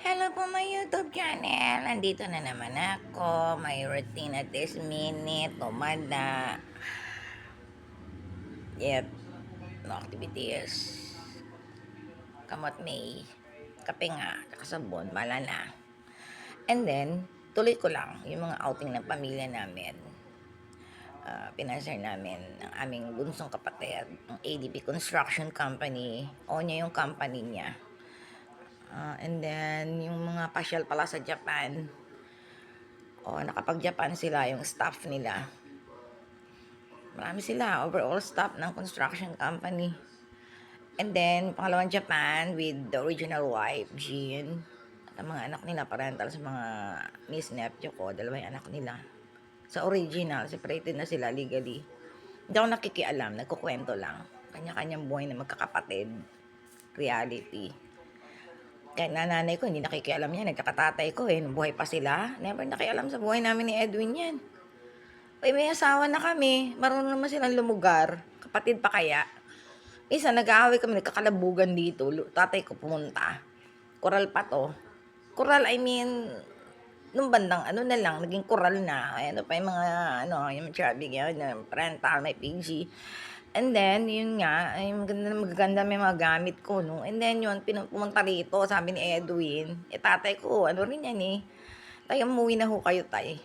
Hello po my YouTube channel. Nandito na naman ako. May routine at this minute. Tumada. Yet, no activities. Kamot may. Kape nga. Tsaka sabon. Bala na. And then, tuloy ko lang yung mga outing ng pamilya namin. Pinasar namin ng aming bunsong kapatid, ang ADP Construction Company. O niya yung company niya. And then, yung mga pasyal pala sa Japan. Nakapag-Japan sila, yung staff nila. Marami sila, overall staff ng construction company. And then, pangalawang Japan with the original wife, Jean. At ang mga anak nila, parental sa mga niece, nephew ko, dalawa yung anak nila. Sa original, separated na sila legally. Hindi ako nakikialam, nagkukwento lang. Kanya-kanyang buhay na magkakapatid. Reality. Kahit nanay ko, hindi nakikialam yan. Nagkakatatay ko nung buhay pa sila. Never nakialam sa buhay namin ni Edwin yan. May asawa na kami. Marunong naman silang lumugar. Kapatid pa kaya. Isa, nag-aaway kami, nagkakalabugan dito. Tatay ko pumunta. Koral pa to. Koral, I mean, nung bandang na lang, naging koral na. Ano pa yung mga, yung chubby, yan, parental, may PG. And then, yun nga, ay magaganda may mga gamit ko, no? And then yun, pumunta rito, sabi ni Edwin, tatay ko, ano rin yan tay, umuwi na ho kayo, tay.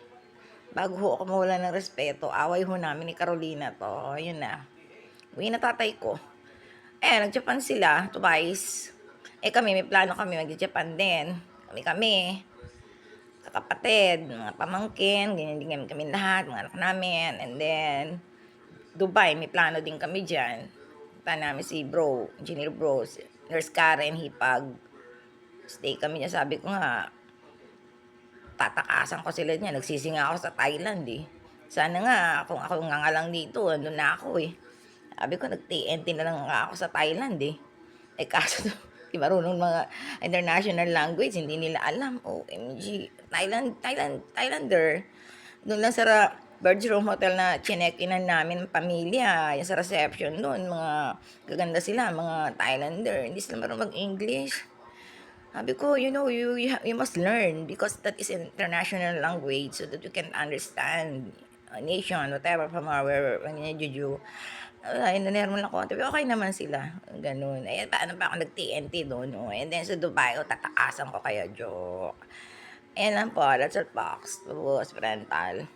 Bago ho ako mawala ng respeto, away ho namin ni Carolina to, yun na. Uwi na tatay ko. Nag-Japan sila, twice. Kami, may plano kami, mag-Japan din. Kami, kakapatid, mga pamangkin, ganyan din kami lahat, mga anak namin. And then, Dubai, may plano din kami dyan. Punta namin si bro, engineer bro, si Nurse Karen Hipag. Stay kami niya, sabi ko nga, tatakasan ko sila niya. Nagsisinga ako sa Thailand Sana nga, kung ako nga lang dito, andun na ako Sabi ko, nag-TNT na lang nga ako sa Thailand kaso, di marunong mga international language, hindi nila alam. OMG, Thailander. Doon lang sa Birds Room Hotel na chinekinan namin ng pamilya, yung sa reception doon, mga gaganda sila, mga Thailander, hindi sila marunong mag-English. Sabi ko, you must learn because that is international language so that you can understand a nation, whatever, from when you nanermon ako. Sabi, okay naman sila. Ganun. Paano pa ako nag-TNT doon? And then sa Dubai, tatakasan ko kaya joke. Ayan lang po, that's our box. Tapos, parental.